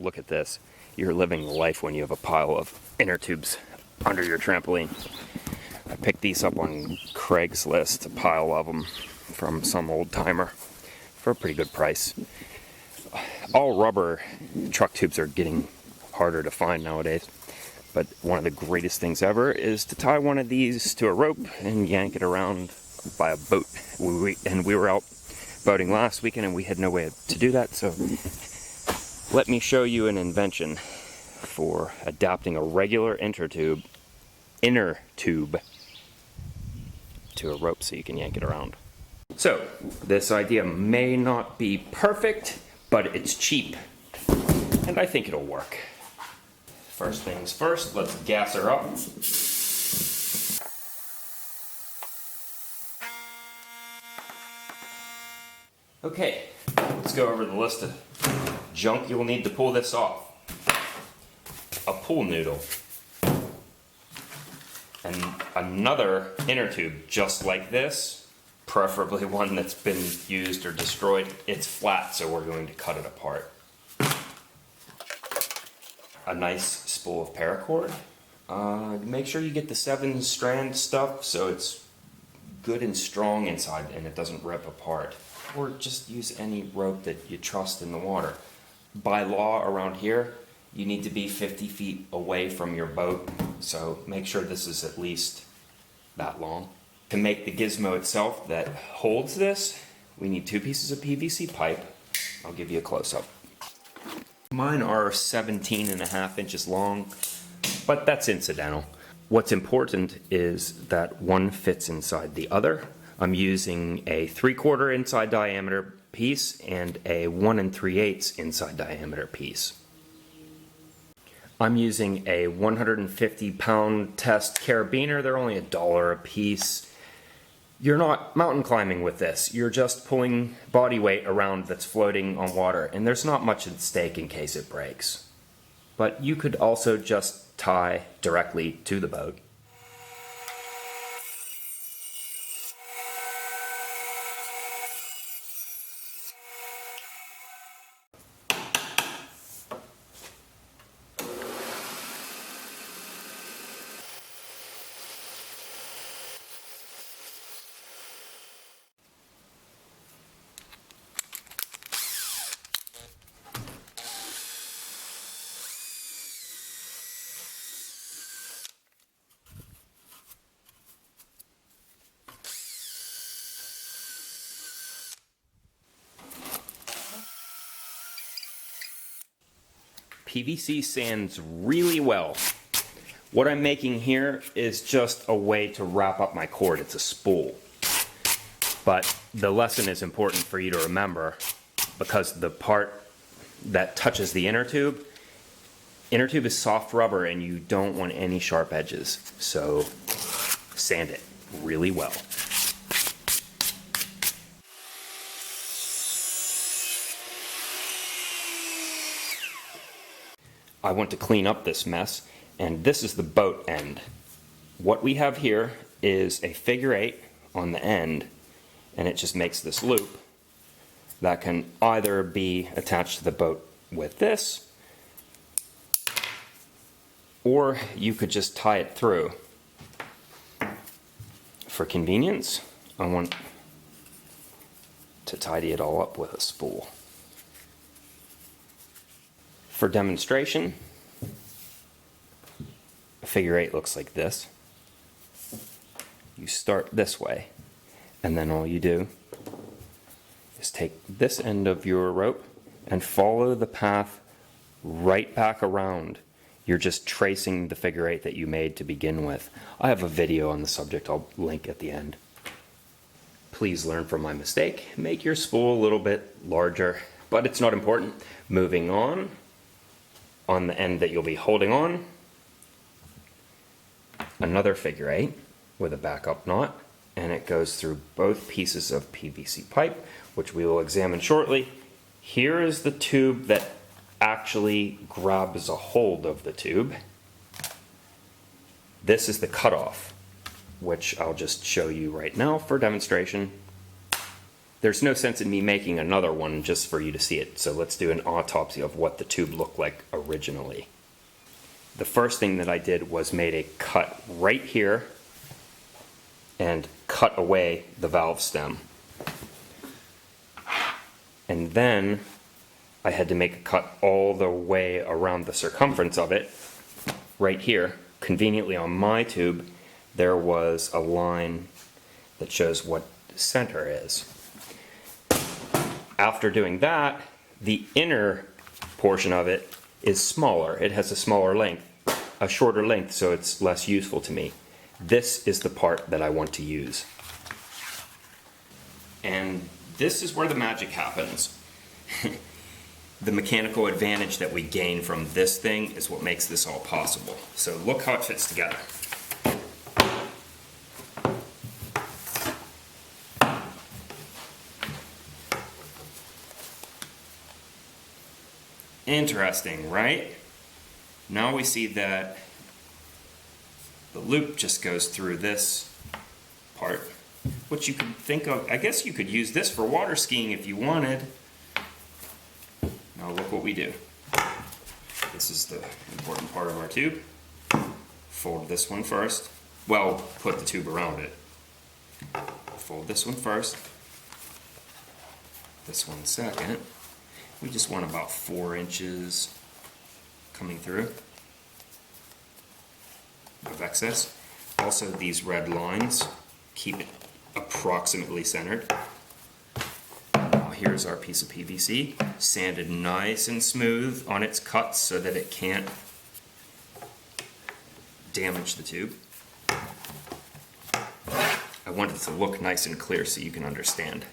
look at this. You're living the life when you have a pile of inner tubes under your trampoline. I picked these up on Craigslist, a pile of them from some old timer for a pretty good price. All rubber truck tubes are getting harder to find nowadays, but one of the greatest things ever is to tie one of these to a rope and yank it around by a boat. We were out boating last weekend and we had no way to do that, so let me show you an invention for adapting a regular inner tube to a rope so you can yank it around. So, this idea may not be perfect, but it's cheap, and I think it'll work. First things first, let's gas her up. Okay, let's go over the list of junk you'll need to pull this off. A pool noodle. And another inner tube just like this, preferably one that's been used or destroyed. It's flat, so we're going to cut it apart. A nice spool of paracord. Make sure you get the 7-strand stuff so it's good and strong inside and it doesn't rip apart. Or just use any rope that you trust in the water. By law around here, you need to be 50 feet away from your boat, so make sure this is at least that long. To make the gizmo itself that holds this, we need 2 pieces of PVC pipe. I'll give you a close-up. Mine are 17.5 inches long, but that's incidental. What's important is that one fits inside the other. I'm using a 3/4 inside diameter piece and a 1 3/8 inside diameter piece. I'm using a 150-pound test carabiner. They're only $1 a piece. You're not mountain climbing with this. You're just pulling body weight around that's floating on water, and there's not much at stake in case it breaks. But you could also just tie directly to the boat. PVC sands really well. What I'm making here is just a way to wrap up my cord. It's a spool. But the lesson is important for you to remember because the part that touches the inner tube is soft rubber and you don't want any sharp edges. So sand it really well. I want to clean up this mess, and this is the boat end. What we have here is a figure 8 on the end, and it just makes this loop that can either be attached to the boat with this, or you could just tie it through. For convenience, I want to tidy it all up with a spool. For demonstration, a figure 8 looks like this. You start this way, and then all you do is take this end of your rope and follow the path right back around. You're just tracing the figure 8 that you made to begin with. I have a video on the subject I'll link at the end. Please learn from my mistake. Make your spool a little bit larger, but it's not important. Moving on the end that you'll be holding on, another figure 8 with a backup knot, and it goes through both pieces of PVC pipe, which we will examine shortly. Here is the tube that actually grabs a hold of the tube. This is the cutoff, which I'll just show you right now for demonstration. there's no sense in me making another one just for you to see it. So let's do an autopsy of what the tube looked like originally. The first thing that I did was made a cut right here and cut away the valve stem. And then I had to make a cut all the way around the circumference of it. Right here, conveniently on my tube, there was a line that shows what the center is. After doing that, the inner portion of it is smaller. It has a smaller length, a shorter length, so it's less useful to me. This is the part that I want to use. And this is where the magic happens. The mechanical advantage that we gain from this thing is what makes this all possible. So look how it fits together. Interesting, right? Now we see that the loop just goes through this part, which you could think of, I guess you could use this for water skiing if you wanted. Now look what we do. This is the important part of our tube. Fold this one first. Well, put the tube around it. Fold this one first. This one second. We just want about 4 inches coming through of excess. Also, these red lines keep it approximately centered. Now here's our piece of PVC, sanded nice and smooth on its cuts so that it can't damage the tube. I want it to look nice and clear so you can understand.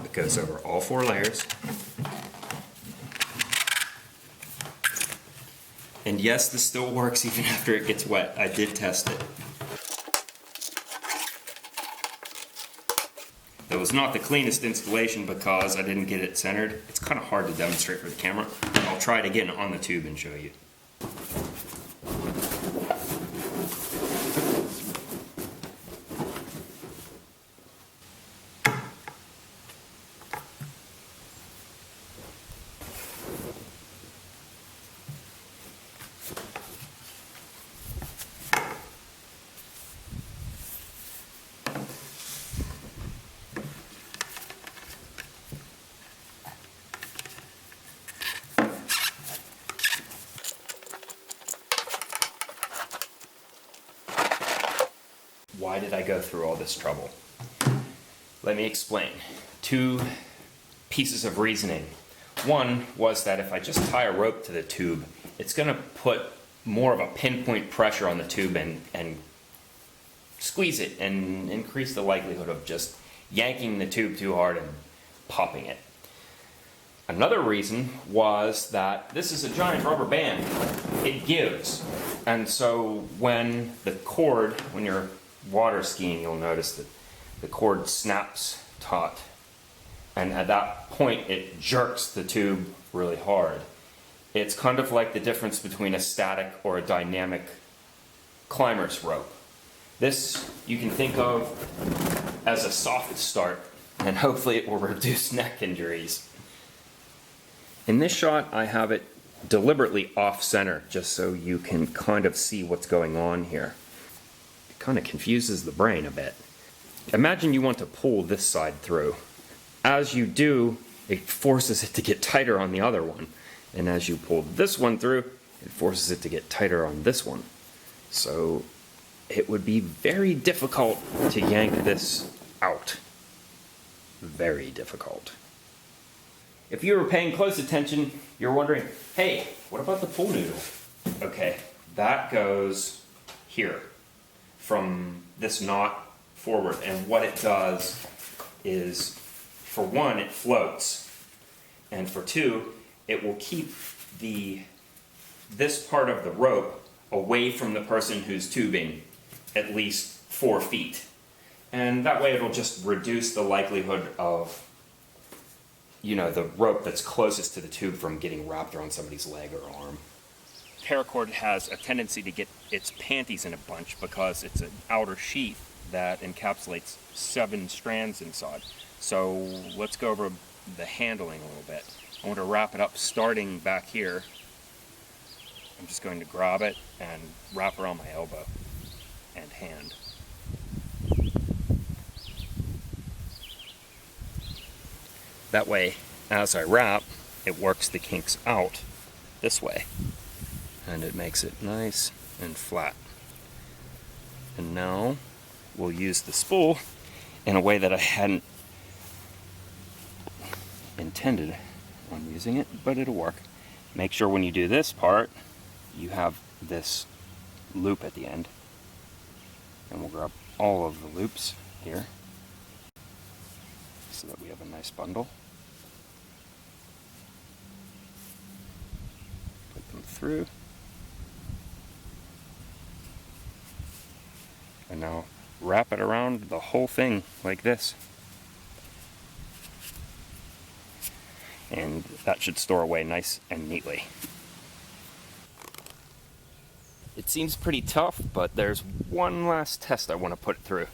It goes over all 4 layers. And yes, this still works even after it gets wet. I did test it. That was not the cleanest installation because I didn't get it centered. It's kind of hard to demonstrate for the camera. I'll try it again on the tube and show you. Why did I go through all this trouble? Let me explain. 2 pieces of reasoning. One was that if I just tie a rope to the tube, it's going to put more of a pinpoint pressure on the tube and squeeze it and increase the likelihood of just yanking the tube too hard and popping it. Another reason was that this is a giant rubber band. It gives. And so when you're water skiing, you'll notice that the cord snaps taut. And at that point, it jerks the tube really hard. It's kind of like the difference between a static or a dynamic climber's rope. This you can think of as a soft start, and hopefully it will reduce neck injuries. In this shot, I have it deliberately off-center, just so you can kind of see what's going on here. It kind of confuses the brain a bit. Imagine you want to pull this side through. As you do, it forces it to get tighter on the other one. And as you pull this one through, it forces it to get tighter on this one. So it would be very difficult to yank this out. Very difficult. If you were paying close attention, you're wondering, hey, what about the pull noodle? Okay, that goes here from this knot forward. And what it does is, for one, it floats. And for two, it will keep this part of the rope away from the person who's tubing at least 4 feet. And that way it'll just reduce the likelihood of, the rope that's closest to the tube from getting wrapped around somebody's leg or arm. paracord has a tendency to get its panties in a bunch because it's an outer sheath that encapsulates 7 strands inside. So let's go over the handling a little bit. I want to wrap it up starting back here. I'm just going to grab it and wrap around my elbow and hand. That way, as I wrap, it works the kinks out this way, and it makes it nice and flat. And now we'll use the spool in a way that I hadn't intended on using it, but it'll work. Make sure when you do this part, you have this loop at the end. And we'll grab all of the loops here so that we have a nice bundle. Put them through. And now wrap it around the whole thing like this. And that should store away nice and neatly. It seems pretty tough, but there's one last test I want to put it through.